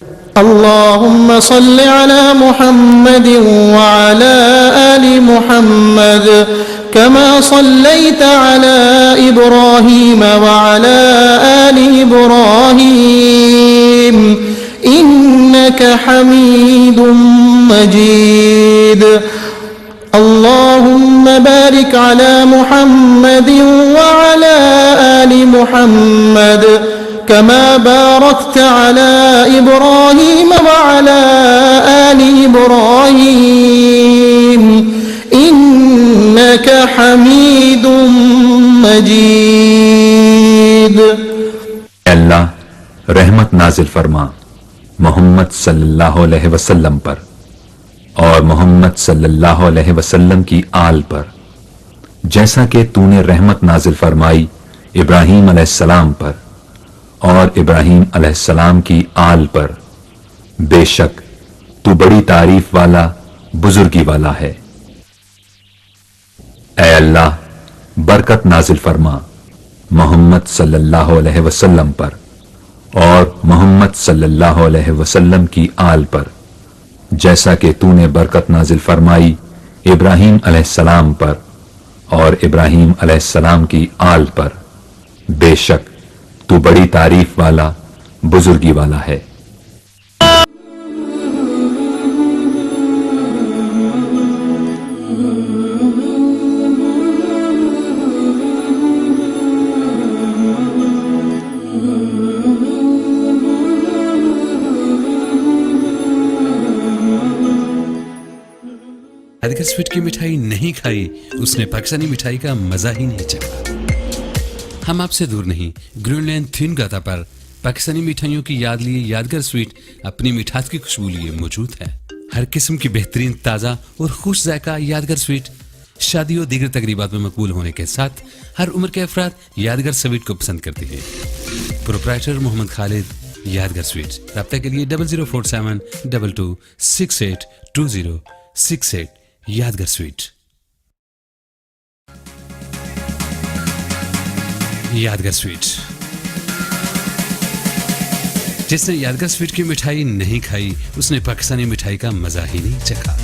اللهم صل على محمد وعلى آل محمد كما صليت على إبراهيم وعلى آل إبراهيم إنك حميد مجيد. اللهم بارك على محمد وعلى آل محمد كما باركت على إبراهيم وعلى آل إبراهيم إنك حميد مجيد. اللہ رحمت نازل فرما محمد صلی اللہ علیہ وسلم پر اور محمد صلی اللہ علیہ وسلم کی آل پر، جیسا کہ تو نے رحمت نازل فرمائی ابراہیم علیہ السلام پر اور ابراہیم علیہ السلام کی آل پر. بے شک تو بڑی تعریف والا بزرگی والا ہے. اے اللہ برکت نازل فرما محمد صلی اللہ علیہ وسلم پر اور محمد صلی اللہ علیہ وسلم کی آل پر، جیسا کہ تو نے برکت نازل فرمائی ابراہیم علیہ السلام پر اور ابراہیم علیہ السلام کی آل پر. بے شک تو بڑی تعریف والا بزرگی والا ہے. یادگار سویٹ کی مٹھائی نہیں کھائی اس نے پاکستانی مٹھائی کا مزہ ہی نہیں چکھا. ہم آپ سے دور نہیں، گرین لینڈ تھین گاتا پر پاکستانی مٹھائیوں کی یاد لیے یادگار سویٹ اپنی مٹھاس کی خوشبو لیے موجود ہے. ہر قسم کی بہترین تازہ اور خوش ذائقہ یادگار سویٹ شادی اور دیگر تقریبات میں مقبول ہونے کے ساتھ ہر عمر کے افراد یادگار سویٹ کو پسند کرتے ہیں. پروپرائٹر محمد خالد، یادگار سویٹ. رابطہ کے لیے 004722682068. یادگار سویٹ. یادگار سویٹ. جس نے یادگار سویٹ کی مٹھائی نہیں کھائی اس نے پاکستانی مٹھائی کا مزہ ہی نہیں چکھا.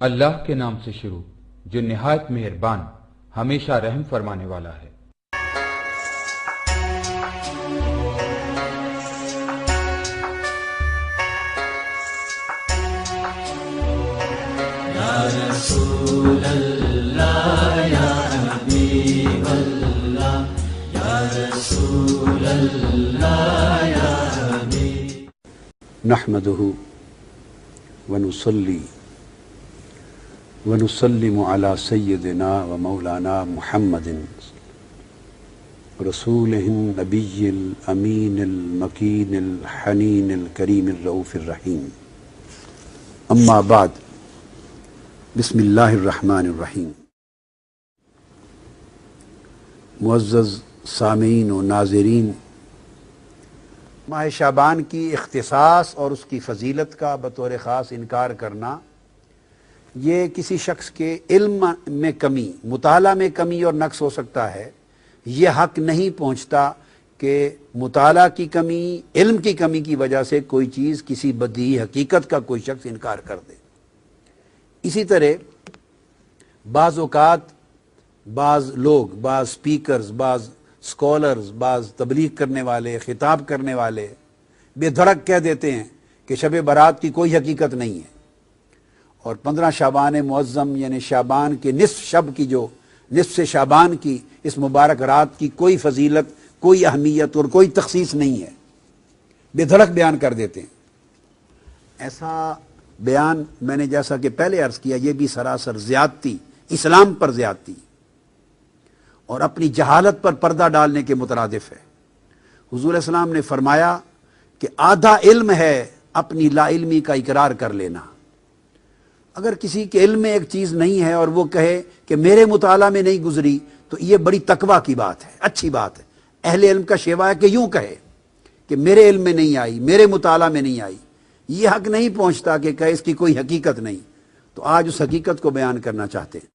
اللہ کے نام سے شروع جو نہایت مہربان ہمیشہ رحم فرمانے والا ہے. یا رسول اللہ یا حبیب اللہ یا رسول اللہ یا حبیب. نحمده ونصلي ونسلم على سيدنا ومولانا محمد رسوله النبي الأمين المكين الحنين الكريم الرؤوف الرحيم. أما بعد، بسم الله الرحمن الرحيم. معزز سامعین و ناظرین، ماہ شعبان کی اختصاص اور اس کی فضیلت کا بطور خاص انکار کرنا یہ کسی شخص کے علم میں کمی، مطالعہ میں کمی اور نقص ہو سکتا ہے. یہ حق نہیں پہنچتا کہ مطالعہ کی کمی، علم کی کمی کی وجہ سے کوئی چیز، کسی بدیہی حقیقت کا کوئی شخص انکار کر دے. اسی طرح بعض اوقات بعض لوگ، بعض سپیکرز، بعض سکولرز، بعض تبلیغ کرنے والے، خطاب کرنے والے بے دھڑک کہہ دیتے ہیں کہ شب برات کی کوئی حقیقت نہیں ہے، اور 15 شعبان معظم یعنی شعبان کے نصف شب کی، جو نصف شعبان کی اس مبارک رات کی کوئی فضیلت، کوئی اہمیت اور کوئی تخصیص نہیں ہے، بے دھڑک بیان کر دیتے ہیں. ایسا بیان میں نے جیسا کہ پہلے عرض کیا، یہ بھی سراسر زیادتی، اسلام پر زیادتی اور اپنی جہالت پر پردہ ڈالنے کے مترادف ہے. حضور علیہ السلام نے فرمایا کہ آدھا علم ہے اپنی لا علمی کا اقرار کر لینا. اگر کسی کے علم میں ایک چیز نہیں ہے اور وہ کہے کہ میرے مطالعہ میں نہیں گزری تو یہ بڑی تقویٰ کی بات ہے، اچھی بات ہے۔ اہل علم کا شیوا ہے کہ یوں کہے کہ میرے علم میں نہیں آئی، میرے مطالعہ میں نہیں آئی۔ یہ حق نہیں پہنچتا کہ کہے اس کی کوئی حقیقت نہیں، تو آج اس حقیقت کو بیان کرنا چاہتے ہیں۔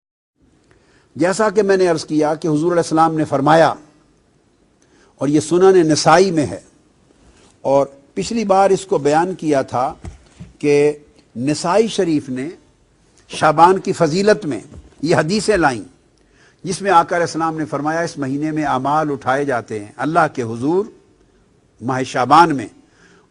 جیسا کہ میں نے عرض کیا کہ حضور علیہ السلام نے فرمایا، اور یہ سنن نسائی میں ہے، اور پچھلی بار اس کو بیان کیا تھا کہ نسائی شریف نے شعبان کی فضیلت میں یہ حدیثیں لائیں جس میں آقا علیہ السلام نے فرمایا اس مہینے میں اعمال اٹھائے جاتے ہیں اللہ کے حضور ماہ شعبان میں،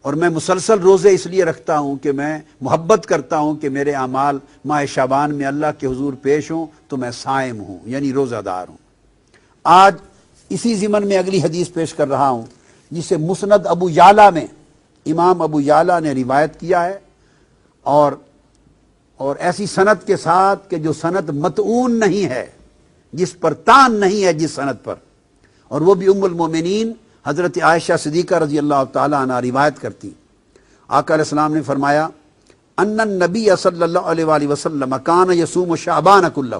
اور میں مسلسل روزے اس لیے رکھتا ہوں کہ میں محبت کرتا ہوں کہ میرے اعمال ماہ شعبان میں اللہ کے حضور پیش ہوں تو میں صائم ہوں، یعنی روزہ دار ہوں۔ آج اسی ضمن میں اگلی حدیث پیش کر رہا ہوں جسے مسند ابو یعلا میں امام ابو یعلا نے روایت کیا ہے، اور ایسی سند کے ساتھ کہ جو سند متعون نہیں ہے، جس پر تان نہیں ہے جس سند پر، اور وہ بھی ام المومنین حضرت عائشہ صدیقہ رضی اللہ تعالی عنہ روایت کرتی۔ آقا علیہ السلام نے فرمایا ان النبی صلی اللہ علیہ وآلہ وسلم کان یصوم شعبان کلہ،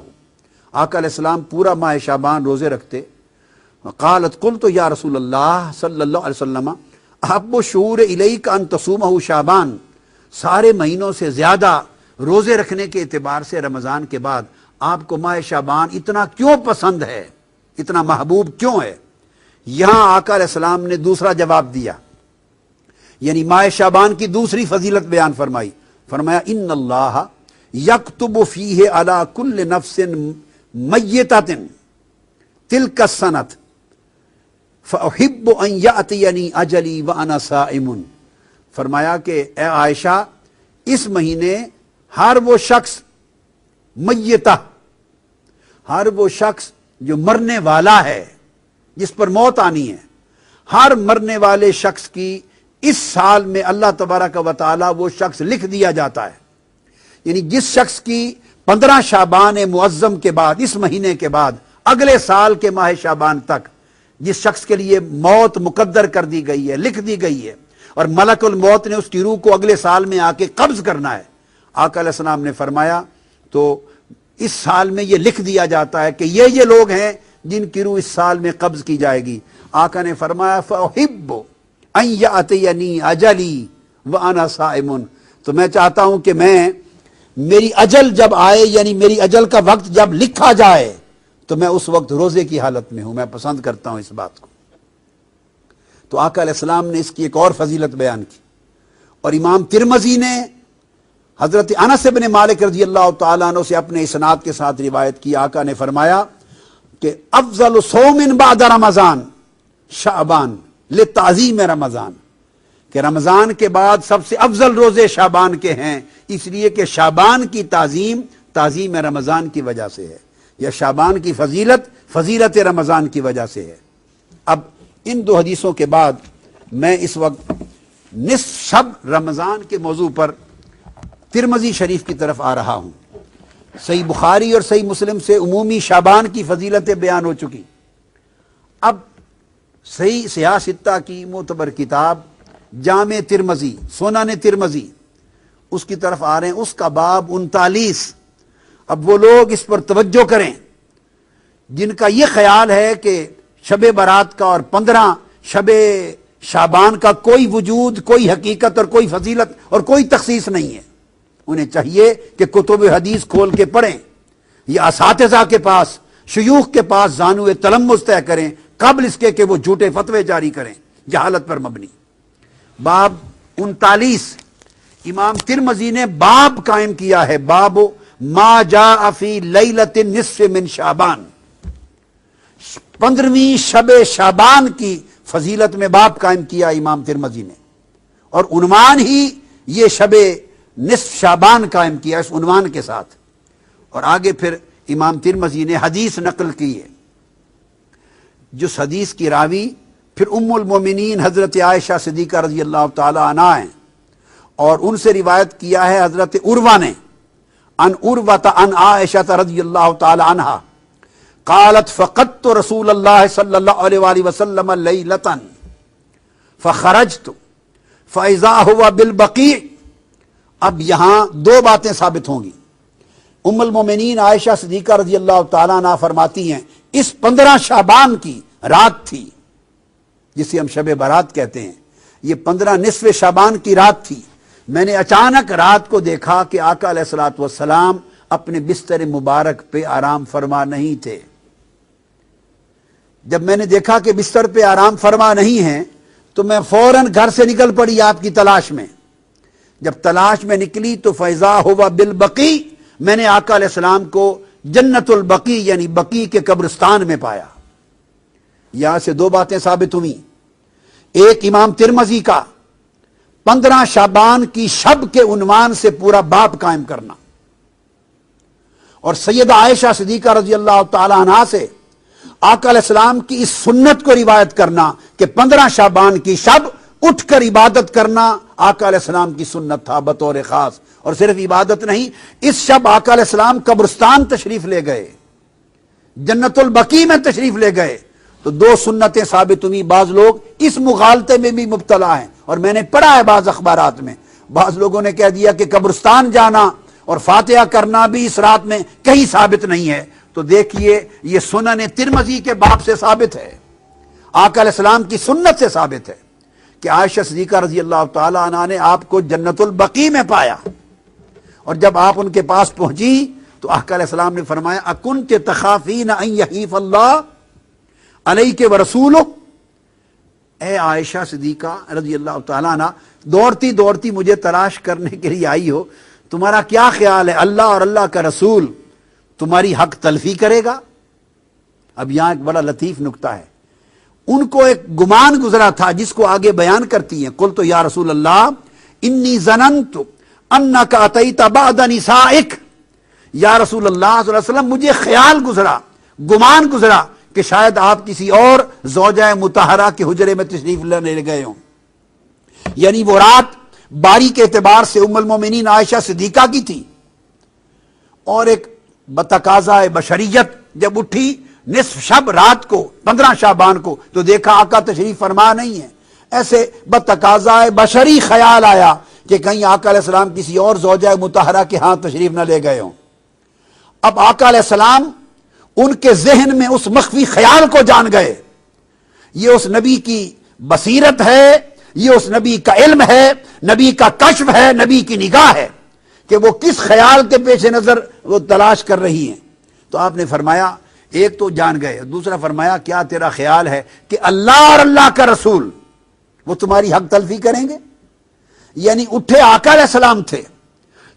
آقا علیہ السلام پورا ماہ شعبان روزے رکھتے۔ قالت قلت یا رسول اللہ صلی اللہ علیہ وسلم احب الشہور الیک ان تصومہ شعبان، سارے مہینوں سے زیادہ روزے رکھنے کے اعتبار سے رمضان کے بعد آپ کو ماہ شعبان اتنا کیوں پسند ہے، اتنا محبوب کیوں ہے؟ یہاں آقا علیہ السلام نے دوسرا جواب دیا، یعنی ماہ شعبان کی دوسری فضیلت بیان فرمائی۔ فرمایا ان اللہ یکتب فیہ علی کل نفس میتۃ تلک السنۃ فاحب ان یاتینی اجلی وانا صائم۔ فرمایا کہ اے عائشہ، اس مہینے ہر وہ شخص میتہ، ہر وہ شخص جو مرنے والا ہے، جس پر موت آنی ہے، ہر مرنے والے شخص کی اس سال میں اللہ تبارک و تعالی وہ شخص لکھ دیا جاتا ہے۔ یعنی جس شخص کی 15 شعبان معظم کے بعد، اس مہینے کے بعد اگلے سال کے ماہ شعبان تک جس شخص کے لیے موت مقدر کر دی گئی ہے، لکھ دی گئی ہے، اور ملک الموت نے اس کی روح کو اگلے سال میں آ کے قبض کرنا ہے، آقا علیہ السلام نے فرمایا تو اس سال میں یہ لکھ دیا جاتا ہے کہ یہ لوگ ہیں جن کی روح اس سال میں قبض کی جائے گی۔ آقا نے فرمایا فاحب ان یاتینی اجلی وانا صائم، تو میں چاہتا ہوں کہ میری اجل جب آئے، یعنی میری اجل کا وقت جب لکھا جائے تو میں اس وقت روزے کی حالت میں ہوں، میں پسند کرتا ہوں اس بات کو۔ تو آقا علیہ السلام نے اس کی ایک اور فضیلت بیان کی، اور امام ترمذی نے حضرت انس بن مالک رضی اللہ تعالیٰ عنہ سے اپنے اسناد کے ساتھ روایت کی۔ آقا نے فرمایا کہ افضل صوم بعد رمضان شعبان لتعظیم رمضان، کہ رمضان کے بعد سب سے افضل روزے شعبان کے ہیں، اس لیے کہ شعبان کی تعظیم رمضان کی وجہ سے ہے، یا شعبان کی فضیلت رمضان کی وجہ سے ہے۔ اب ان دو حدیثوں کے بعد میں اس وقت نصف شب رمضان کے موضوع پر ترمذی شریف کی طرف آ رہا ہوں۔ صحیح بخاری اور صحیح مسلم سے عمومی شعبان کی فضیلتیں بیان ہو چکی، اب صحیح سیاہ ستہ کی معتبر کتاب جامع ترمذی، سنن ترمذی، اس کی طرف آ رہے ہیں، اس کا باب 39۔ اب وہ لوگ اس پر توجہ کریں جن کا یہ خیال ہے کہ شب برات کا اور 15 شب شعبان کا کوئی وجود، کوئی حقیقت اور کوئی فضیلت اور کوئی تخصیص نہیں ہے۔ انہیں چاہیے کہ کتب حدیث کھول کے پڑھیں، یا اساتذہ کے پاس، شیوخ کے پاس زانو تلمذ طے کریں قبل اس کے کہ وہ جھوٹے فتوے جاری کریں جہالت پر مبنی۔ باب 39 امام ترمذی نے باب قائم کیا ہے، باب ما جاء فی لیلۃ النصف من شعبان، 15ویں شب شعبان کی فضیلت میں باب قائم کیا امام ترمذی نے، اور عنوان ہی یہ شب نصف شعبان قائم کیا اس عنوان کے ساتھ۔ اور آگے پھر امام ترمذی نے حدیث نقل کی ہے، جس حدیث کی راوی پھر ام المومنین حضرت عائشہ صدیقہ رضی اللہ تعالی عنہا ہیں، اور ان سے روایت کیا ہے حضرت عروہ نے، ان عروہ عن عائشہ رضی اللہ تعالی عنہا قالت فقدت رسول اللہ صلی اللہ علیہ وآلہ وسلم لیلۃ فخرجت فاذا هو بالبقیع۔ اب یہاں دو باتیں ثابت ہوں گی۔ ام المومنین عائشہ صدیقہ رضی اللہ تعالیٰ عنہ فرماتی ہیں اس 15 شعبان کی رات تھی جسے ہم شب برات کہتے ہیں، یہ 15 نصف شعبان کی رات تھی۔ میں نے اچانک رات کو دیکھا کہ آقا علیہ الصلوۃ والسلام اپنے بستر مبارک پہ آرام فرما نہیں تھے۔ جب میں نے دیکھا کہ بستر پہ آرام فرما نہیں ہیں تو میں فوراً گھر سے نکل پڑی آپ کی تلاش میں۔ جب تلاش میں نکلی تو فیضا ہوا بالبقی، میں نے آقا علیہ السلام کو جنت البقی یعنی بقی کے قبرستان میں پایا۔ یہاں سے 2 باتیں ثابت ہوئی، ایک امام ترمذی کا 15 شعبان کی شب کے عنوان سے پورا باب قائم کرنا، اور سیدہ عائشہ صدیقہ رضی اللہ تعالی عنہا سے آقا علیہ السلام کی اس سنت کو روایت کرنا کہ 15 شعبان کی شب اٹھ کر عبادت کرنا آقا علیہ السلام کی سنت تھا بطور خاص۔ اور صرف عبادت نہیں، اس شب آقا علیہ السلام قبرستان تشریف لے گئے، جنت البقی میں تشریف لے گئے۔ تو 2 سنتیں ثابت ہوئی۔ بعض لوگ اس مغالطے میں بھی مبتلا ہیں، اور میں نے پڑھا ہے بعض اخبارات میں، بعض لوگوں نے کہہ دیا کہ قبرستان جانا اور فاتحہ کرنا بھی اس رات میں کہیں ثابت نہیں ہے۔ تو دیکھیے یہ سنن ترمذی کے باب سے ثابت ہے، آقا علیہ السلام کی سنت سے ثابت ہے کہ عائشہ صدیقہ رضی اللہ تعالی عنہا نے آپ کو جنت البقی میں پایا، اور جب آپ ان کے پاس پہنچی تو آقا علیہ السلام نے فرمایا اکنت تخافین ان یحیف اللہ علیک ورسولہ، اے عائشہ صدیقہ رضی اللہ تعالی عنہ دوڑتی دوڑتی مجھے تلاش کرنے کے لیے آئی ہو، تمہارا کیا خیال ہے اللہ اور اللہ کا رسول تمہاری حق تلفی کرے گا؟ اب یہاں ایک بڑا لطیف نکتہ ہے، ان کو ایک گمان گزرا تھا جس کو آگے بیان کرتی ہیں، قلت یا رسول اللہ انی ظننت انک اتیت بعد نسائک، یا رسول اللہ صلی اللہ علیہ وسلم مجھے خیال گزرا، گمان گزرا کہ شاید آپ کسی اور زوجہ مطہرہ کے حجرے میں تشریف لے گئے ہوں۔ یعنی وہ رات باری کے اعتبار سے ام المومنین عائشہ صدیقہ کی تھی، اور ایک بتقاضا بشریت جب اٹھی نصف شب رات کو 15 شعبان کو تو دیکھا آقا تشریف فرما نہیں ہے، ایسے بتقاضا بشری خیال آیا کہ کہیں آقا علیہ السلام کسی اور زوجہ مطہرہ کے ہاں تشریف نہ لے گئے ہوں۔ اب آقا علیہ السلام ان کے ذہن میں اس مخفی خیال کو جان گئے، یہ اس نبی کی بصیرت ہے، یہ اس نبی کا علم ہے، نبی کا کشف ہے، نبی کی نگاہ ہے کہ وہ کس خیال کے پیش نظر وہ تلاش کر رہی ہیں۔ تو آپ نے فرمایا ایک تو جان گئے، دوسرا فرمایا کیا تیرا خیال ہے کہ اللہ اور اللہ کا رسول وہ تمہاری حق تلفی کریں گے؟ یعنی اٹھے آقا علیہ السلام تھے،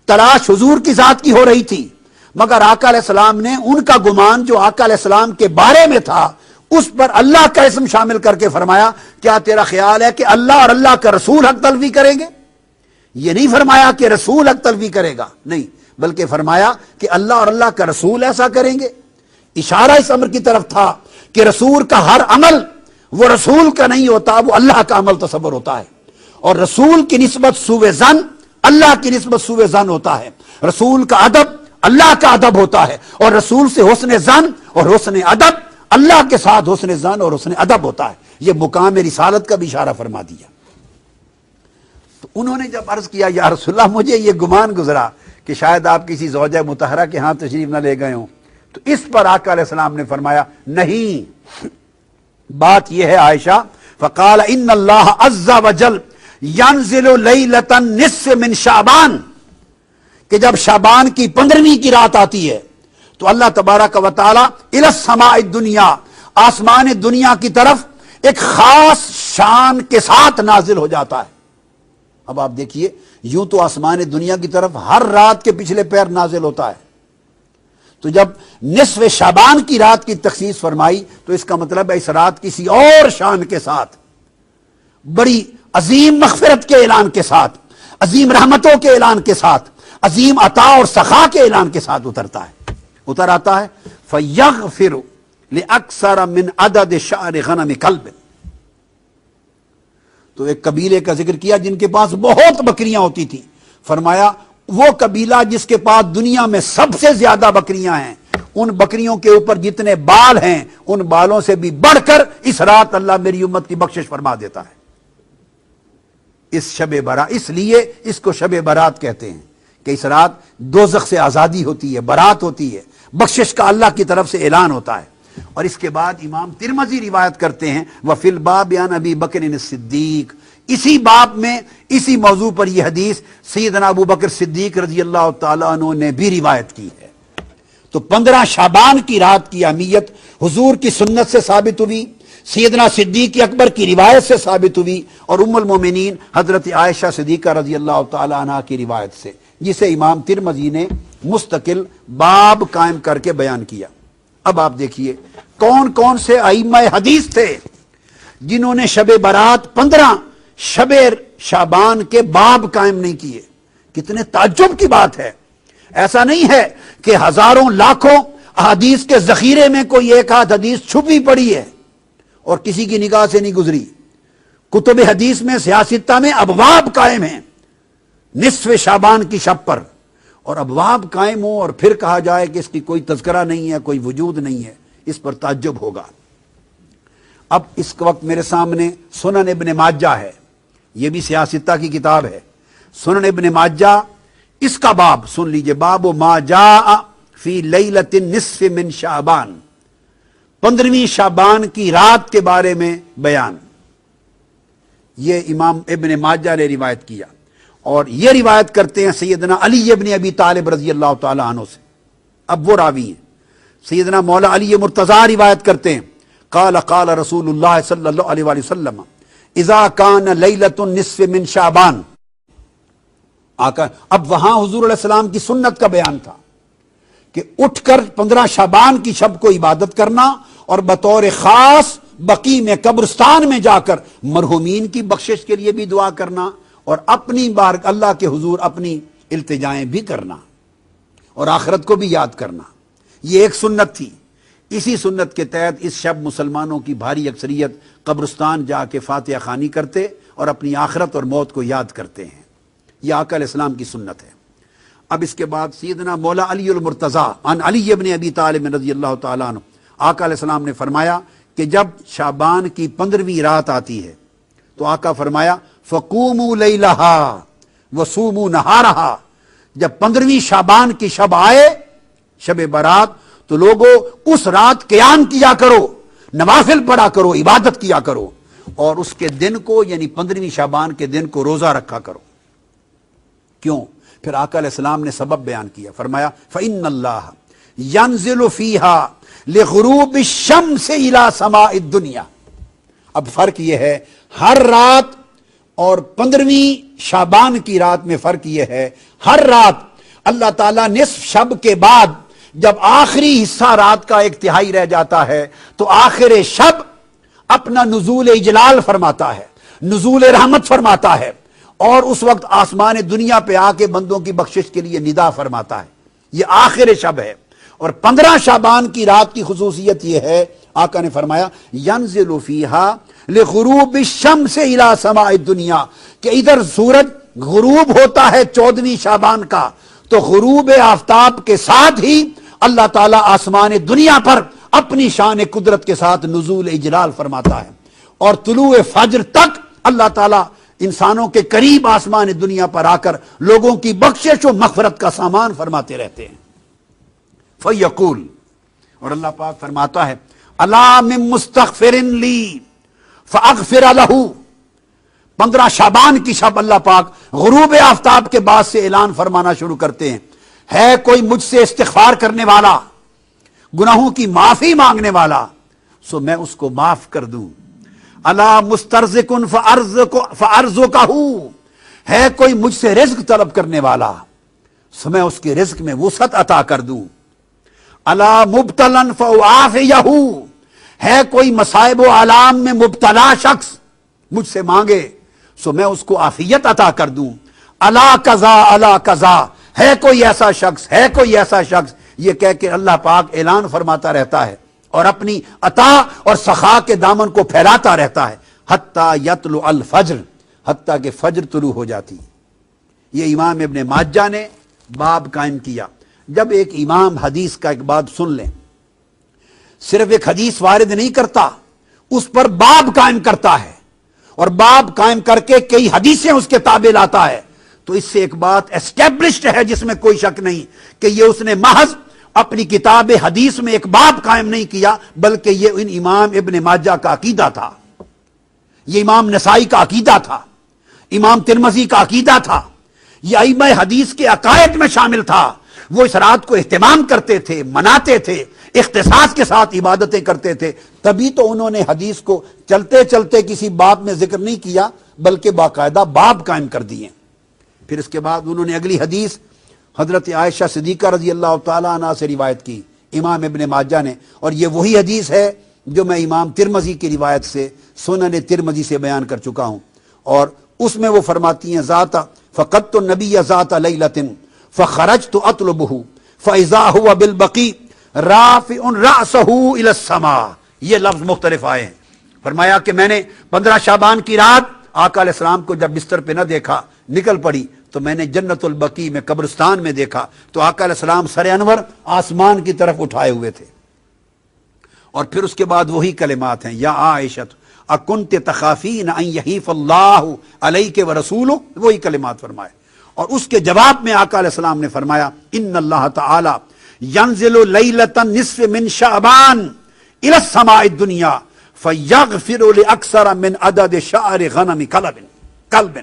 تلاش حضور کی ذات کی ہو رہی تھی، مگر آقا علیہ السلام نے ان کا گمان جو آقا علیہ السلام کے بارے میں تھا اس پر اللہ کا اسم شامل کر کے فرمایا کیا تیرا خیال ہے کہ اللہ اور اللہ کا رسول حق تلفی کریں گے؟ یہ نہیں فرمایا کہ رسول حق تلفی کرے گا، نہیں، بلکہ فرمایا کہ اللہ اور اللہ کا رسول ایسا کریں گے۔ اشارہ اس امر کی طرف تھا کہ رسول کا ہر عمل وہ رسول کا نہیں ہوتا، وہ اللہ کا عمل تصور ہوتا ہے، اور رسول کی نسبت سوء ظن اللہ کی نسبت سوء ظن ہوتا ہے، رسول کا ادب اللہ کا ادب ہوتا ہے، اور رسول سے حسن ظن اور حسن ادب اللہ کے ساتھ حسن ظن اور حسن ادب ہوتا ہے۔ یہ مقام رسالت کا بھی اشارہ فرما دیا۔ تو انہوں نے جب عرض کیا یا رسول اللہ مجھے یہ گمان گزرا کہ شاید آپ کسی زوجہ مطہرہ کے ہاں تشریف نہ لے گئے ہوں، تو اس پر آقا علیہ السلام نے فرمایا نہیں، بات یہ ہے عائشہ، فقال ان اللہ عز وجل ينزل لیلۃ النصف من شعبان، کہ جب شعبان کی 15ویں کی رات آتی ہے تو اللہ تبارک و تعالی الی السماء الدنیا، آسمان دنیا کی طرف ایک خاص شان کے ساتھ نازل ہو جاتا ہے۔ اب آپ دیکھیے یوں تو آسمان دنیا کی طرف ہر رات کے پچھلے پیر نازل ہوتا ہے، تو جب نصف شعبان کی رات کی تخصیص فرمائی تو اس کا مطلب ہے اس رات کسی اور شان کے ساتھ، بڑی عظیم مغفرت کے اعلان کے ساتھ، عظیم رحمتوں کے اعلان کے ساتھ، عظیم عطا اور سخا کے اعلان کے ساتھ اتر آتا ہے فَيَغْفِرُ لِأَكْثَرَ مِنْ عَدَدِ شَعْرِ غَنَمِ كَلْبٍ۔ تو ایک قبیلے کا ذکر کیا جن کے پاس بہت بکریاں ہوتی تھیں، فرمایا وہ قبیلہ جس کے پاس دنیا میں سب سے زیادہ بکریاں ہیں، ان بکریوں کے اوپر جتنے بال ہیں ان بالوں سے بھی بڑھ کر اس رات اللہ میری امت کی بخشش فرما دیتا ہے۔ اس شب برات، اس لیے اس کو شب برات کہتے ہیں کہ اس رات دوزخ سے آزادی ہوتی ہے، برات ہوتی ہے، بخشش کا اللہ کی طرف سے اعلان ہوتا ہے۔ اور اس کے بعد امام ترمذی روایت کرتے ہیں وفی الباب عن ابی بکر الصدیق، اسی باب میں اسی موضوع پر یہ حدیث سیدنا ابو بکر صدیق رضی اللہ تعالیٰ عنہ نے بھی روایت کی ہے۔ تو 15 شعبان کی رات کی اہمیت حضور کی سنت سے ثابت ہوئی، سیدنا صدیق اکبر کی روایت سے ثابت ہوئی، اور ام المومنین حضرت عائشہ صدیقہ رضی اللہ تعالی عنہ کی روایت سے، جسے امام ترمذی نے مستقل باب قائم کر کے بیان کیا۔ اب آپ دیکھیے کون کون سے ائمہ حدیث تھے جنہوں نے شب برات 15 شب شعبان کے باب قائم نہیں کیے۔ کتنے تعجب کی بات ہے! ایسا نہیں ہے کہ ہزاروں لاکھوں احادیث کے ذخیرے میں کوئی ایک آدھ حدیث چھپی پڑی ہے اور کسی کی نگاہ سے نہیں گزری۔ کتب حدیث میں سیاستہ میں ابواب قائم ہیں نصف شعبان کی شب پر، اور ابواب قائم ہوں اور پھر کہا جائے کہ اس کی کوئی تذکرہ نہیں ہے، کوئی وجود نہیں ہے، اس پر تعجب ہوگا۔ اب اس وقت میرے سامنے سنن ابن ماجہ ہے، یہ بھی سیاستہ کی کتاب ہے۔ سنن ابن ماجہ، اس کا باب سن لیجئے، باب ما جاء فی لیلۃ النصف من شعبان، 15ویں شعبان کی رات کے بارے میں بیان، یہ امام ابن ماجہ نے روایت کیا، اور یہ روایت کرتے ہیں سیدنا علی ابن ابی طالب رضی اللہ تعالی عنہ سے۔ اب وہ راوی ہیں، سیدنا مولا علی مرتضیٰ روایت کرتے ہیں، قال قال رسول اللہ صلی اللہ علیہ وآلہ وسلم اذا کان لیلۃ النصف من شعبان۔ اب وہاں حضور علیہ السلام کی سنت کا بیان تھا کہ اٹھ کر 15 شعبان کی شب کو عبادت کرنا اور بطور خاص بقیع میں قبرستان میں جا کر مرحومین کی بخشش کے لیے بھی دعا کرنا، اور اپنی بار اللہ کے حضور اپنی التجائیں بھی کرنا، اور آخرت کو بھی یاد کرنا۔ یہ ایک سنت تھی۔ اسی سنت کے تحت اس شب مسلمانوں کی بھاری اکثریت قبرستان جا کے فاتحہ خوانی کرتے اور اپنی آخرت اور موت کو یاد کرتے ہیں۔ یہ آقا علیہ السلام کی سنت ہے۔ اب اس کے بعد سیدنا مولا علی المرتضیٰ عن علی ابن ابی طالب رضی اللہ تعالیٰ عنہ، آقا علیہ السلام نے فرمایا کہ جب شعبان کی 15ویں رات آتی ہے تو آقا فرمایا فقوموا لیلہا وصوموا نہارہا، جب 15ویں شعبان کی شب آئے، شب برات، تو لوگوں اس رات قیام کیا کرو، نوافل پڑھا کرو، عبادت کیا کرو، اور اس کے دن کو یعنی 15ویں شعبان کے دن کو روزہ رکھا کرو۔ کیوں؟ پھر آقا علیہ السلام نے سبب بیان کیا، فرمایا فإن اللہ ينزل فيها لغروب الشمس الى سماء الدنیا۔ اب فرق یہ ہے، ہر رات اور 15ویں شعبان کی رات میں فرق یہ ہے، ہر رات اللہ تعالیٰ نصف شب کے بعد جب آخری حصہ رات کا 1/3 رہ جاتا ہے تو آخر شب اپنا نزول اجلال فرماتا ہے، نزول رحمت فرماتا ہے، اور اس وقت آسمان دنیا پہ آ کے بندوں کی بخشش کے لیے ندا فرماتا ہے۔ یہ آخر شب ہے۔ اور 15 شعبان کی رات کی خصوصیت یہ ہے، آقا نے فرمایا ینزل فیہا لغروب الشمس الى سماء الدنیا، کہ ادھر سورج غروب ہوتا ہے 14ویں شعبان کا، تو غروب آفتاب کے ساتھ ہی اللہ تعالیٰ آسمان دنیا پر اپنی شان قدرت کے ساتھ نزول اجلال فرماتا ہے، اور طلوع فجر تک اللہ تعالیٰ انسانوں کے قریب آسمان دنیا پر آ کر لوگوں کی بخشش و مغفرت کا سامان فرماتے رہتے ہیں۔ فیقول، اور اللہ پاک فرماتا ہے الا من مستغفر لی فاغفر لہ۔ 15 شعبان کی شب اللہ پاک غروب آفتاب کے بعد سے اعلان فرمانا شروع کرتے ہیں، ہے کوئی مجھ سے استغفار کرنے والا، گناہوں کی معافی مانگنے والا، سو میں اس کو معاف کر دوں۔ الا مسترزق فارزقہ، ہے کوئی مجھ سے رزق طلب کرنے والا، سو میں اس کے رزق میں وسعت عطا کر دوں۔ الا مبتلا فاعافیہ، ہے کوئی مصائب و آلام میں مبتلا شخص مجھ سے مانگے سو میں اس کو عافیت عطا کر دوں۔ الا قضا الا قضا، ہے کوئی ایسا شخص، ہے کوئی ایسا شخص، یہ کہہ کے اللہ پاک اعلان فرماتا رہتا ہے اور اپنی عطا اور سخا کے دامن کو پھیلاتا رہتا ہے، حتیٰ یطلع الفجر، حتیٰ کہ فجر طلوع ہو جاتی۔ یہ امام ابن ماجہ نے باب قائم کیا۔ جب ایک امام حدیث کا ایک بات سن لیں، صرف ایک حدیث وارد نہیں کرتا، اس پر باب قائم کرتا ہے، اور باب قائم کر کے کئی حدیثیں اس کے تابع لاتا ہے، تو اس سے ایک بات اسٹیبلشڈ ہے جس میں کوئی شک نہیں کہ یہ اس نے محض اپنی کتاب حدیث میں ایک باب قائم نہیں کیا، بلکہ یہ ان امام ابن ماجہ کا عقیدہ تھا، یہ امام نسائی کا عقیدہ تھا، امام ترمذی کا عقیدہ تھا، یہ ائمہ حدیث کے عقائد میں شامل تھا۔ وہ اس رات کو اہتمام کرتے تھے، مناتے تھے، اختصاص کے ساتھ عبادتیں کرتے تھے، تبھی تو انہوں نے حدیث کو چلتے چلتے کسی باب میں ذکر نہیں کیا بلکہ باقاعدہ باب قائم کر دیے۔ پھر اس کے بعد انہوں نے اگلی حدیث حضرت عائشہ صدیقہ رضی اللہ تعالیٰ عنہ سے روایت کی امام ابن ماجہ نے، اور یہ وہی حدیث ہے جو میں امام ترمذی کی روایت سے سنن ترمذی سے بیان کر چکا ہوں، اور اس میں وہ فرماتی ہیں ذات فقدت النبی ذات لیلۃ فخرجت اطلبہ فاذا هو بالبقیع رافع رأسہ الی السماء۔ یہ لفظ مختلف آئے ہیں۔ فرمایا کہ میں نے 15 شعبان کی رات آقا علیہ السلام کو جب بستر پہ نہ دیکھا، نکل پڑی تو میں نے جنت البقیع میں قبرستان میں دیکھا تو آقا علیہ السلام سر انور آسمان کی طرف اٹھائے ہوئے تھے، اور پھر اس کے بعد وہی کلمات ہیں یا عائشہ اکنت تخافین ان یحیف اللہ علیک ورسولہ، وہی کلمات فرمائے۔ اور اس کے جواب میں آقا علیہ السلام نے فرمایا ان اللہ تعالی ینزل لیلۃ نصف من شعبان الی السماء الدنیا فیغفر لاکثر من عدد شعر غنم کلب۔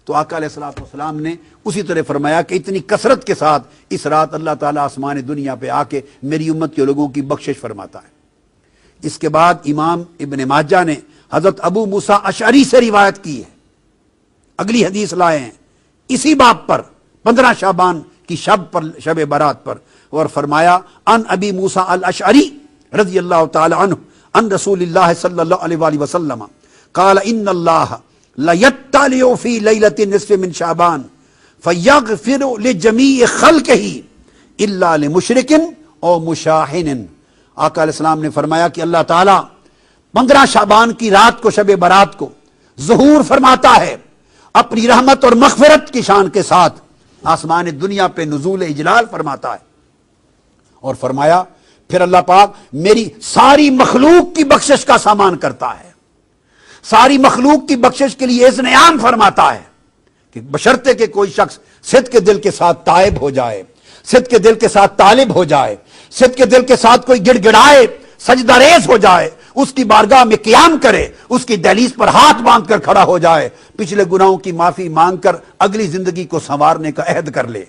تو آقا علیہ السلام نے اسی طرح فرمایا کہ اتنی کثرت کے ساتھ اس رات اللہ تعالیٰ آسمان دنیا پہ آ کے میری امت کے لوگوں کی بخشش فرماتا ہے۔ اس کے بعد امام ابن ماجہ نے حضرت ابو موسیٰ اشعری سے روایت کی ہے، اگلی حدیث لائے ہیں اسی باب پر 15 شعبان کی شب پر، شب برات پر، اور فرمایا ان ابی موسیٰ الاشعری رضی اللہ تعالی عنہ ان رسول اللہ صلی اللہ علیہ وآلہ وسلم قال ان اللہ لَيَطَّلِعُ فِي لَيْلَةِ النِّصْفِ مِنْ شَعْبَانَ فَيَغْفِرُ لِجَمِيعِ خَلْقِهِ إِلَّا لِمُشْرِكٍ أَوْ مُشَاحِنٍ۔ آقا علیہ السلام نے فرمایا کہ اللہ تعالیٰ 15 شعبان کی رات کو، شب برات کو ظہور فرماتا ہے، اپنی رحمت اور مغفرت کی شان کے ساتھ آسمان دنیا پہ نزول اجلال فرماتا ہے، اور فرمایا پھر اللہ پاک میری ساری مخلوق کی بخشش کا سامان کرتا ہے، ساری مخلوق کی بخشش کے لیے اذن عام فرماتا ہے کہ بشرطے کہ کوئی شخص صدق کے دل کے ساتھ تائب ہو جائے، صدق کے دل کے ساتھ طالب ہو جائے، صدق کے دل کے ساتھ کوئی گڑ گڑائے، سجدہ ریز ہو جائے، اس کی بارگاہ میں قیام کرے، اس کی دہلیز پر ہاتھ باندھ کر کھڑا ہو جائے، پچھلے گناہوں کی معافی مانگ کر اگلی زندگی کو سنوارنے کا عہد کر لے،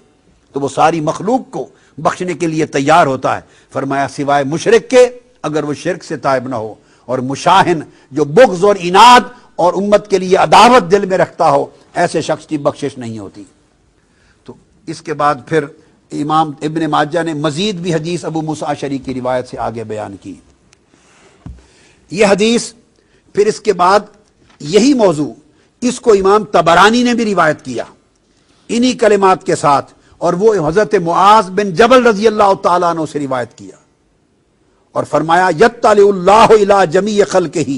تو وہ ساری مخلوق کو بخشنے کے لیے تیار ہوتا ہے۔ فرمایا سوائے مشرک کے، اگر وہ شرک سے تائب نہ ہو، اور مشاہن جو بغض اور عناد اور امت کے لیے عداوت دل میں رکھتا ہو، ایسے شخص کی بخشش نہیں ہوتی۔ تو اس کے بعد پھر امام ابن ماجہ نے مزید بھی حدیث ابو موسیٰ اشعری کی روایت سے آگے بیان کی۔ یہ حدیث پھر اس کے بعد یہی موضوع اس کو امام طبرانی نے بھی روایت کیا انہی کلمات کے ساتھ، اور وہ حضرت معاذ بن جبل رضی اللہ تعالیٰ عنہ سے روایت کیا، اور فرمایا یطلع اللہ الی جمیع خلقہ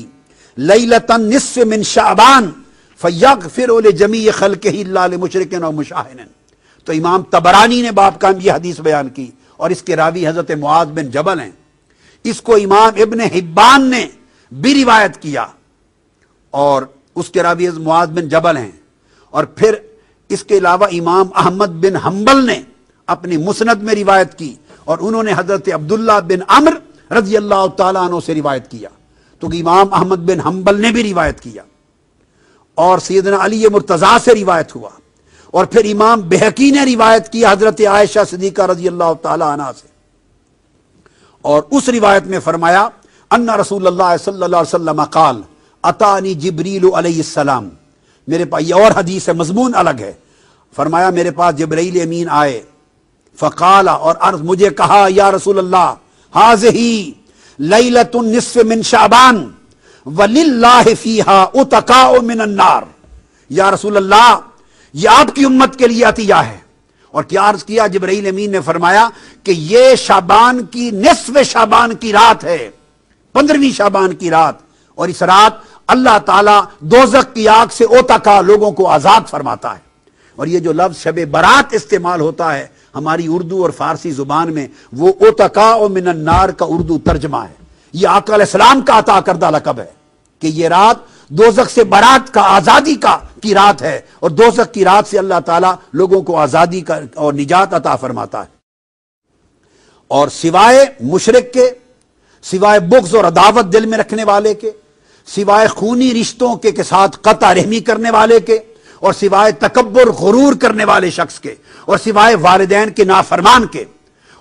لیلۃ النصف من شعبان فیغفر لجمیع خلقہ الا لمشرک او مشاہن۔ تو امام طبرانی نے باب کا یہ حدیث بیان کی، اور اس کے راوی حضرت معاذ بن جبل ہیں۔ اس کو امام ابن حبان نے بھی روایت کیا، اور اس کے راوی معاذ بن جبل ہیں، اور پھر اس کے علاوہ امام احمد بن حنبل نے اپنی مسند میں روایت کی، اور انہوں نے حضرت عبداللہ بن عمر رضی اللہ تعالیٰ عنہ سے روایت کیا، تو امام احمد بن حنبل نے بھی روایت کیا، اور سیدنا علی مرتضیٰ سے روایت ہوا، اور پھر امام بہقی نے روایت کی حضرت عائشہ صدیقہ رضی اللہ تعالیٰ عنہ سے، اور اس روایت میں فرمایا ان رسول اللہ صلی اللہ علیہ وسلم قال اتانی جبریل علیہ السلام، میرے پاس یہ اور حدیث ہے، مضمون الگ ہے، فرمایا میرے پاس جبرائیل امین آئے، فقال، اور عرض مجھے کہا یا رسول اللہ ہذہی لیلۃ النصف من شعبان وللہ فیہا اتقاء من النار، یا رسول اللہ یہ آپ کی امت کے لیے عطیہ ہے۔ اور کیا عرض کیا؟ جبرائیل امین نے فرمایا کہ یہ شعبان کی نصف شعبان کی رات ہے، 15ویں شعبان کی رات، اور اس رات اللہ تعالیٰ دوزخ کی آگ سے اوتقا لوگوں کو آزاد فرماتا ہے۔ اور یہ جو لفظ شب برات استعمال ہوتا ہے ہماری اردو اور فارسی زبان میں، وہ اوتقاء من النار کا اردو ترجمہ ہے۔ یہ آقا علیہ السلام کا عطا کردہ لقب ہے کہ یہ رات دوزخ سے برات کا، آزادی کی رات ہے، اور دوزخ کی رات سے اللہ تعالیٰ لوگوں کو آزادی کا اور نجات عطا فرماتا ہے۔ اور سوائے مشرک کے، سوائے بغض اور عداوت دل میں رکھنے والے کے، سوائے خونی رشتوں کے ساتھ قطع رحمی کرنے والے کے، اور سوائے تکبر غرور کرنے والے شخص کے، اور سوائے والدین کے نافرمان کے،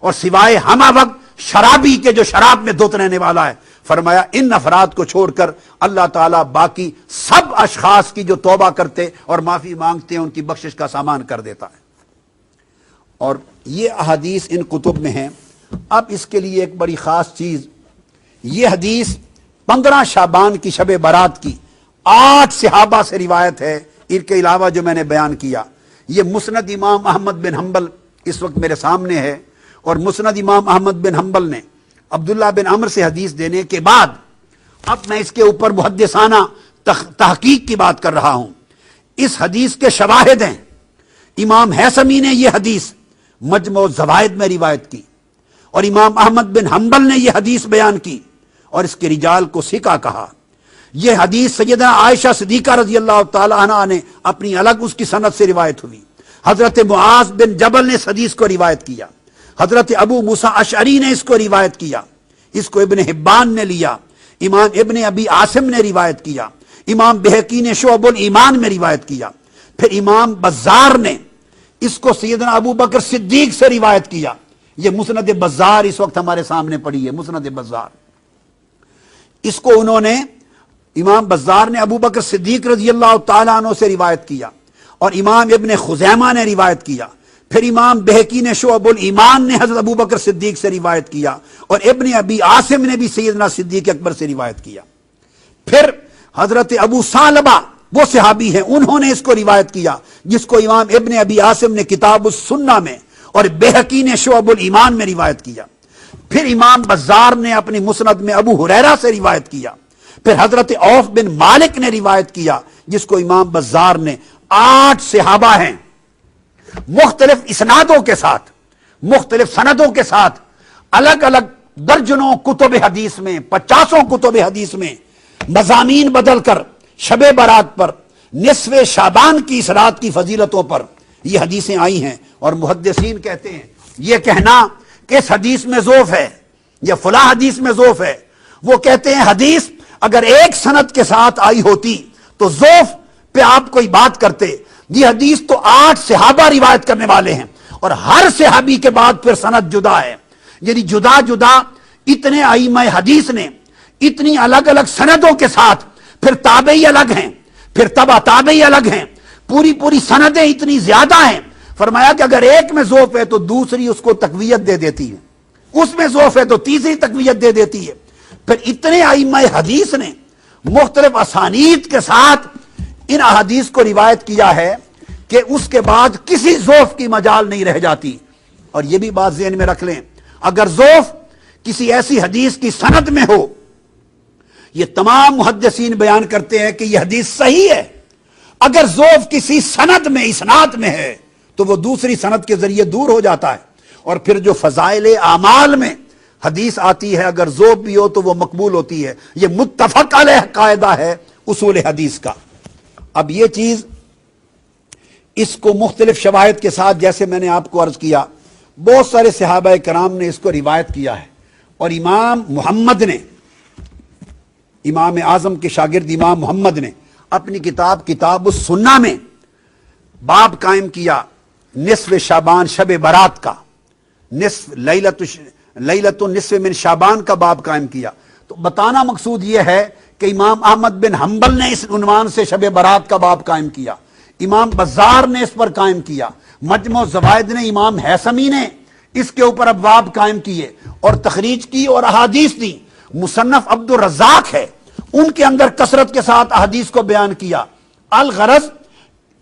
اور سوائے ہمہ وقت شرابی کے جو شراب میں دھت رہنے والا ہے، فرمایا ان افراد کو چھوڑ کر اللہ تعالیٰ باقی سب اشخاص کی جو توبہ کرتے اور معافی مانگتے ہیں ان کی بخشش کا سامان کر دیتا ہے۔ اور یہ احادیث ان کتب میں ہیں۔ اب اس کے لیے ایک بڑی خاص چیز، یہ حدیث 15 شعبان کی شب برات کی 8 صحابہ سے روایت ہے، ان کے علاوہ جو میں نے بیان کیا۔ یہ مسند امام احمد بن حنبل اس وقت میرے سامنے ہے، اور مسند امام احمد بن حنبل نے عبداللہ بن عمر سے حدیث دینے کے بعد اب میں اس کے اوپر محدثانہ تحقیق کی بات کر رہا ہوں۔ اس حدیث کے شواہد ہیں، امام حیثمی نے یہ حدیث مجموع الزوائد میں روایت کی، اور امام احمد بن حنبل نے یہ حدیث بیان کی اور اس کے رجال کو ثقہ کہا۔ یہ حدیث سیدنا عائشہ صدیقہ رضی اللہ تعالی عنہ نے اپنی الگ اس کی سند سے روایت ہوئی۔ حضرت معاذ بن جبل نے اس حدیث کو روایت کیا، حضرت ابو موسیٰ اشعری نے اس کو روایت کیا، اس کو ابن حبان نے لیا، امام ابن ابی عاصم نے روایت کیا، امام بہقی نے شعب الایمان میں روایت کیا، پھر امام بزار نے اس کو سیدنا ابو بکر صدیق سے روایت کیا۔ یہ مسند بزار اس وقت ہمارے سامنے پڑی ہے، مسند بزار۔ اس کو انہوں نے، امام بزار نے ابو بکر صدیق رضی اللہ تعالیٰ عنہ سے روایت کیا، اور امام ابن خزیمہ نے روایت کیا، پھر امام بہقی نے شعب الایمان نے حضرت ابو بکر صدیق سے روایت کیا، اور ابن ابی عاصم نے بھی سیدنا صدیق اکبر سے روایت کیا۔ پھر حضرت ابو ثعلبہ وہ صحابی ہیں، انہوں نے اس کو روایت کیا، جس کو امام ابن ابی عاصم نے کتاب السنہ میں اور بہقی نے شعب الایمان میں روایت کیا۔ پھر امام بزار نے اپنی مسند میں ابو ہریرہ سے روایت کیا، پھر حضرت عوف بن مالک نے روایت کیا، جس کو امام بزار نے۔ 8 صحابہ ہیں، مختلف اسنادوں کے ساتھ، مختلف سندوں کے ساتھ، الگ الگ درجنوں کتب حدیث میں، 50 کتب حدیث میں مضامین بدل کر شب برات پر، نصف شعبان کی اس رات کی فضیلتوں پر یہ حدیثیں آئی ہیں۔ اور محدثین کہتے ہیں یہ کہنا کہ اس حدیث میں ضعف ہے یا فلاں حدیث میں ضعف ہے، وہ کہتے ہیں حدیث اگر ایک سند کے ساتھ آئی ہوتی تو ضعف پہ آپ کوئی بات کرتے۔ یہ حدیث تو 8 صحابہ روایت کرنے والے ہیں، اور ہر صحابی کے بعد پھر سند جدا ہے، یعنی جدا جدا اتنے ائمہ حدیث نے اتنی الگ الگ سندوں کے ساتھ، پھر تابعی الگ ہیں، پھر تبع تابعی الگ ہیں، پوری سندیں اتنی زیادہ ہیں۔ فرمایا کہ اگر ایک میں ضعف ہے تو دوسری اس کو تقویت دے دیتی ہے، اس میں ضعف ہے تو تیسری تقویت دے دیتی ہے۔ پھر اتنے ائمہ حدیث نے مختلف اسانید کے ساتھ ان احادیث کو روایت کیا ہے کہ اس کے بعد کسی ضعف کی مجال نہیں رہ جاتی۔ اور یہ بھی بات ذہن میں رکھ لیں، اگر ضعف کسی ایسی حدیث کی سند میں ہو، یہ تمام محدثین بیان کرتے ہیں کہ یہ حدیث صحیح ہے۔ اگر ضعف کسی سند میں، اسناد میں ہے، تو وہ دوسری سند کے ذریعے دور ہو جاتا ہے۔ اور پھر جو فضائل اعمال میں حدیث آتی ہے، اگر ضعف بھی ہو تو وہ مقبول ہوتی ہے۔ یہ متفق علیہ قاعدہ ہے اصول حدیث کا۔ اب یہ چیز اس کو مختلف شواہد کے ساتھ، جیسے میں نے آپ کو عرض کیا، بہت سارے صحابہ کرام نے اس کو روایت کیا ہے، اور امام محمد نے، امام اعظم کے شاگرد امام محمد نے اپنی کتاب السنہ میں باب قائم کیا نصف شعبان شب برات کا، نصف لیلۃ النصف من شعبان کا باب قائم کیا۔ تو بتانا مقصود یہ ہے کہ امام احمد بن حنبل نے اس عنوان سے شب برات کا باب قائم کیا، امام بزار نے اس پر قائم کیا، مجموع الزوائد نے، امام حیثمی نے اس کے اوپر ابواب قائم کیے اور تخریج کی اور احادیث دی۔ مصنف عبد الرزاق ہے، ان کے اندر کثرت کے ساتھ احادیث کو بیان کیا۔ الغرض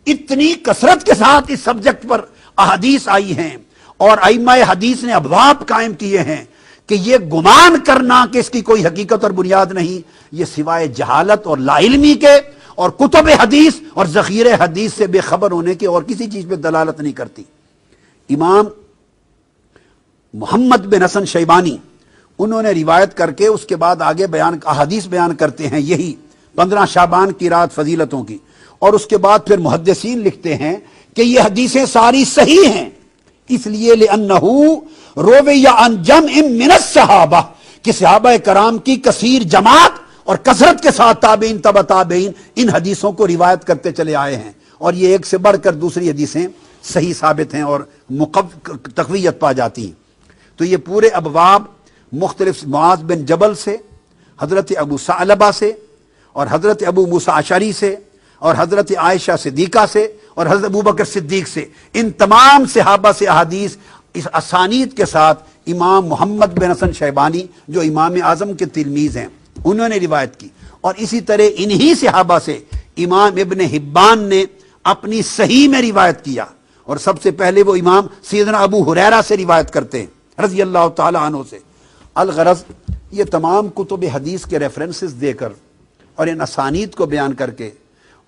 اتنی کثرت کے ساتھ اس سبجیکٹ پر احادیث آئی ہیں اور ائمہ حدیث نے ابواب قائم کیے ہیں کہ یہ گمان کرنا کہ اس کی کوئی حقیقت اور بنیاد نہیں، یہ سوائے جہالت اور لا علمی کے اور کتب حدیث اور ذخیرے حدیث سے بے خبر ہونے کے اور کسی چیز پہ دلالت نہیں کرتی۔ امام محمد بن حسن شیبانی انہوں نے روایت کر کے اس کے بعد آگے احادیث بیان کرتے ہیں، یہی 15 شعبان کی رات فضیلتوں کی، اور اس کے بعد پھر محدثین لکھتے ہیں کہ یہ حدیثیں ساری صحیح ہیں، اس لیے لأنہ روی عن جمع من الصحابہ، کہ صحابہ کرام کی کثیر جماعت اور کثرت کے ساتھ تابعین تبع تابعین ان حدیثوں کو روایت کرتے چلے آئے ہیں، اور یہ ایک سے بڑھ کر دوسری حدیثیں صحیح ثابت ہیں اور تقویت پا جاتی ہیں۔ تو یہ پورے ابواب مختلف معاذ بن جبل سے، حضرت ابو ثعلبہ سے، اور حضرت ابو موسیٰ اشعری سے، اور حضرت عائشہ صدیقہ سے، اور حضرت ابو بکر صدیق سے، ان تمام صحابہ سے احادیث اس اسانید کے ساتھ امام محمد بن حسن شیبانی جو امام اعظم کے تلمیذ ہیں انہوں نے روایت کی، اور اسی طرح انہی صحابہ سے امام ابن حبان نے اپنی صحیح میں روایت کیا، اور سب سے پہلے وہ امام سیدنا ابو ہریرہ سے روایت کرتے ہیں رضی اللہ تعالی عنہ سے۔ الغرض یہ تمام کتب حدیث کے ریفرنسز دے کر اور ان اسانید کو بیان کر کے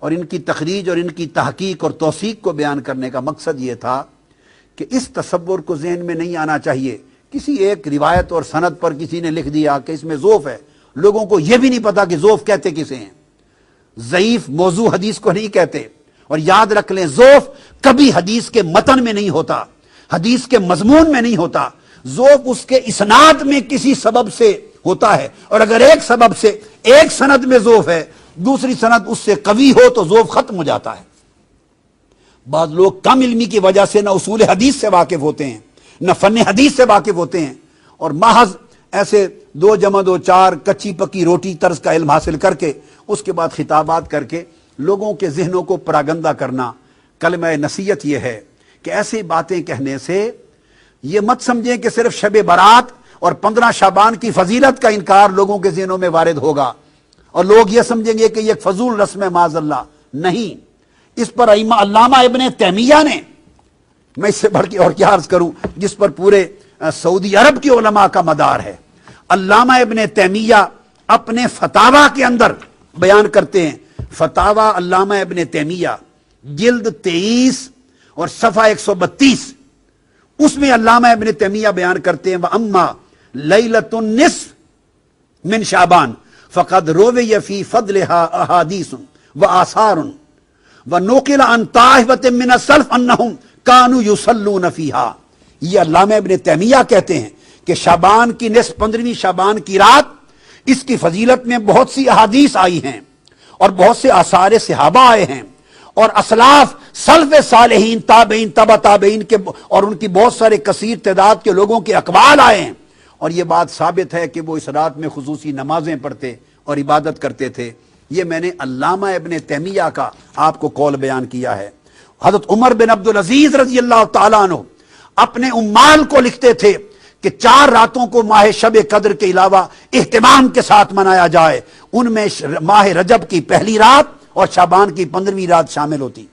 اور ان کی تخریج اور ان کی تحقیق اور توثیق کو بیان کرنے کا مقصد یہ تھا کہ اس تصور کو ذہن میں نہیں آنا چاہیے کسی ایک روایت اور سند پر کسی نے لکھ دیا کہ اس میں ضعف ہے، لوگوں کو یہ بھی نہیں پتا کہ ضعف کہتے کسے ہیں، ضعیف موضوع حدیث کو نہیں کہتے۔ اور یاد رکھ لیں ضعف کبھی حدیث کے متن میں نہیں ہوتا، حدیث کے مضمون میں نہیں ہوتا، ضعف اس کے اسناد میں کسی سبب سے ہوتا ہے، اور اگر ایک سبب سے ایک سند میں ضعف ہے دوسری سند اس سے قوی ہو تو ضعف ختم ہو جاتا ہے۔ بعض لوگ کم علمی کی وجہ سے نہ اصول حدیث سے واقف ہوتے ہیں نہ فن حدیث سے واقف ہوتے ہیں، اور محض ایسے 2 + 2 4 کچی پکی روٹی طرز کا علم حاصل کر کے اس کے بعد خطابات کر کے لوگوں کے ذہنوں کو پراگندہ کرنا۔ کلمہ نصیحت یہ ہے کہ ایسی باتیں کہنے سے یہ مت سمجھیں کہ صرف شب برات اور 15 شعبان کی فضیلت کا انکار لوگوں کے ذہنوں میں وارد ہوگا اور لوگ یہ سمجھیں گے کہ یہ ایک فضول رسم ہے، معاذ اللہ، نہیں۔ اس پر علامہ ابن تیمیہ نے، میں اس سے بڑھ کے اور کیا عرض کروں، جس پر پورے سعودی عرب کے علماء کا مدار ہے، علامہ ابن تیمیہ اپنے فتاوی کے اندر بیان کرتے ہیں۔ فتاوی علامہ ابن تیمیہ جلد 23 اور صفحہ 132، اس میں علامہ ابن تیمیہ بیان کرتے ہیں وَأَمَّا لَيْلَةُ النِّصْفِ مِنْ شعبان فقد روی فی فضلها احادیث وآثار ونقل عن طائفة من السلف انہم کانوا یصلون فیہا۔ یہ علامہ ابن تیمیہ کہتے ہیں کہ شعبان کی نصف 15ویں شعبان کی رات، اس کی فضیلت میں بہت سی احادیث آئی ہیں اور بہت سے آثار صحابہ آئے ہیں، اور اسلاف سلف صالحین تابعین تبع تابعین کے اور ان کی بہت سارے کثیر تعداد کے لوگوں کے اقوال آئے ہیں، اور یہ بات ثابت ہے کہ وہ اس رات میں خصوصی نمازیں پڑھتے اور عبادت کرتے تھے۔ یہ میں نے علامہ ابن تیمیہ کا آپ کو قول بیان کیا ہے۔ حضرت عمر بن عبدالعزیز رضی اللہ تعالیٰ عنہ اپنے عمال کو لکھتے تھے کہ 4 راتوں کو ماہ شب قدر کے علاوہ اہتمام کے ساتھ منایا جائے، ان میں ماہ رجب کی پہلی رات اور شعبان کی 15ویں رات شامل ہوتی۔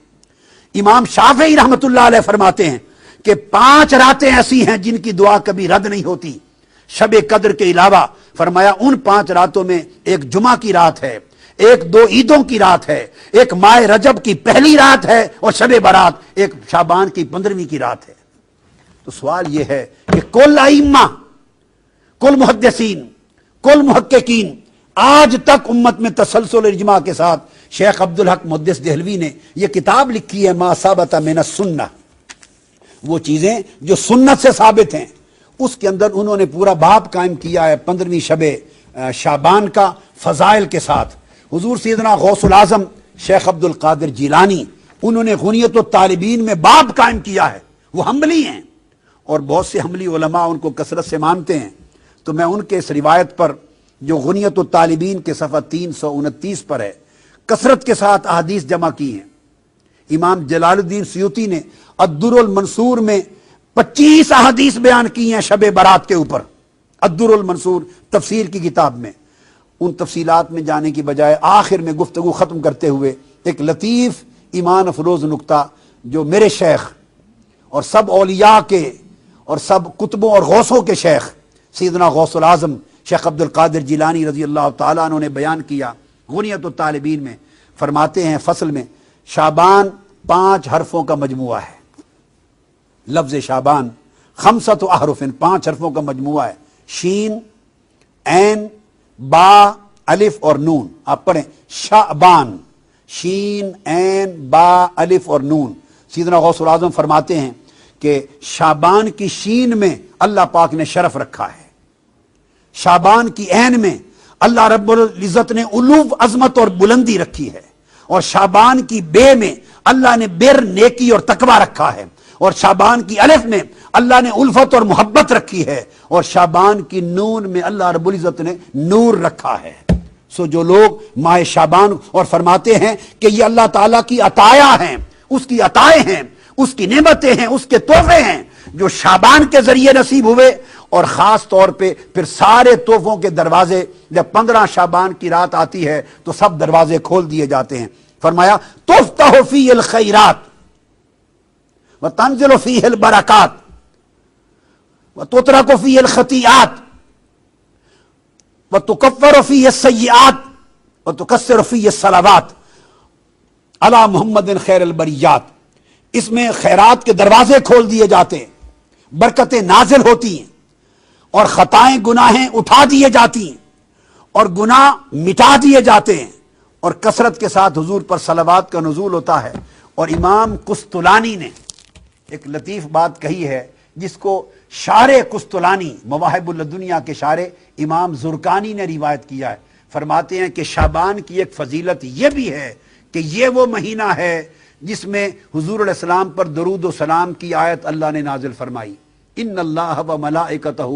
امام شافعی رحمۃ اللہ علیہ فرماتے ہیں کہ 5 راتیں ایسی ہیں جن کی دعا کبھی رد نہیں ہوتی شب قدر کے علاوہ۔ فرمایا ان 5 راتوں میں ایک جمعہ کی رات ہے، ایک 2 عیدوں کی رات ہے، ایک ماہ رجب کی پہلی رات ہے، اور شب برات ایک شعبان کی 15ویں کی رات ہے۔ تو سوال یہ ہے کہ کل ائمہ، کل محدثین، کل محققین، آج تک امت میں تسلسل اجماع کے ساتھ شیخ عبدالحق محدث دہلوی نے یہ کتاب لکھی ہے ما ثبت من السنہ، وہ چیزیں جو سنت سے ثابت ہیں، اس کے اندر انہوں نے پورا باب قائم کیا ہے 15ویں شب شعبان کا فضائل کے ساتھ۔ حضور سیدنا غوث العظم شیخ عبد القادر جیلانی، انہوں نے غنیت الطالبین میں باب قائم کیا ہے، وہ حنبلی ہیں اور بہت سے حنبلی علماء ان کو کثرت سے مانتے ہیں، تو میں ان کے اس روایت پر جو غنیت الطالبین کے صفحہ 329 پر ہے کثرت کے ساتھ احادیث جمع کی ہیں۔ امام جلال الدین سیوطی نے الدر المنصور میں 25 احادیث بیان کی ہیں شب برات کے اوپر، الدر المنصور تفسیر کی کتاب میں۔ ان تفصیلات میں جانے کی بجائے آخر میں گفتگو ختم کرتے ہوئے ایک لطیف ایمان افروز نکتہ جو میرے شیخ اور سب اولیاء کے اور سب کتبوں اور غوثوں کے شیخ سیدنا غوث العظم شیخ عبد القادر جیلانی رضی اللہ تعالیٰ عنہ نے بیان کیا غنیت الطالبین میں، فرماتے ہیں فصل میں شعبان 5 حرفوں کا مجموعہ ہے۔ لفظ شعبان 5 احرف، 5 حرفوں کا مجموعہ ہے، شین، عین، با، الف اور نون، آپ پڑھیں شعبان، شین عین با الف اور نون۔ سیدنا غوث العظم فرماتے ہیں کہ شعبان کی شین میں اللہ پاک نے شرف رکھا ہے، شعبان کی عین میں اللہ رب العزت نے علو عظمت اور بلندی رکھی ہے، اور شعبان کی بے میں اللہ نے بر نیکی اور تقوی رکھا ہے، اور شعبان کی الف میں اللہ نے الفت اور محبت رکھی ہے، اور شعبان کی نون میں اللہ رب العزت نے نور رکھا ہے۔ سو جو لوگ ماہ شعبان اور فرماتے ہیں کہ یہ اللہ تعالیٰ کی عطایا ہیں، اس کی عطائیں ہیں، اس کی نعمتیں ہیں، اس کے تحفے ہیں جو شعبان کے ذریعے نصیب ہوئے، اور خاص طور پہ پھر سارے تحفوں کے دروازے جب 15 شعبان کی رات آتی ہے تو سب دروازے کھول دیے جاتے ہیں۔ فرمایا تفتح فیہ الخیرات وتنزل فیہ البرکات وتترک فیہ الخطیئات وتکفر فیہ السیئات وتکثر فیہ الصلوات علی محمد خیر البریات۔ اس میں خیرات کے دروازے کھول دیے جاتے ہیں، برکتیں نازل ہوتی ہیں، اور خطائیں گناہیں اٹھا دیے جاتی ہیں، اور گناہ مٹا دیے جاتے ہیں، اور کثرت کے ساتھ حضور پر صلوات کا نزول ہوتا ہے۔ اور امام قسطلانی نے ایک لطیف بات کہی ہے جس کو شارح قسطلانی مواہب الدنیا کے شارح امام زرکانی نے روایت کیا ہے۔ فرماتے ہیں کہ شعبان کی ایک فضیلت یہ بھی ہے کہ یہ وہ مہینہ ہے جس میں حضور علیہ السلام پر درود و سلام کی آیت اللہ نے نازل فرمائی، ان اللہ و ملائکتہ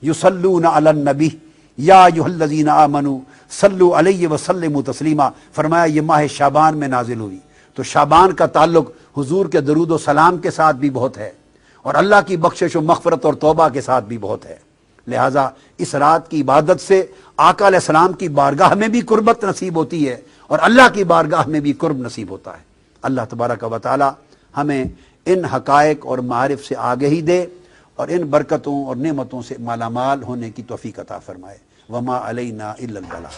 یصلون علی النبی یا ایھا الذین آمنوا صلوا علیہ وسلموا تسلیما۔ فرمایا یہ ماہ شعبان میں نازل ہوئی، تو شعبان کا تعلق حضور کے درود و سلام کے ساتھ بھی بہت ہے، اور اللہ کی بخشش و مغفرت اور توبہ کے ساتھ بھی بہت ہے۔ لہٰذا اس رات کی عبادت سے آقا علیہ السلام کی بارگاہ میں بھی قربت نصیب ہوتی ہے، اور اللہ کی بارگاہ میں بھی قرب نصیب ہوتا ہے۔ اللہ تبارک و تعالی ہمیں ان حقائق اور معارف سے آگہی دے، اور ان برکتوں اور نعمتوں سے مالا مال ہونے کی توفیق عطا فرمائے۔ وما علینا الا البلاغ۔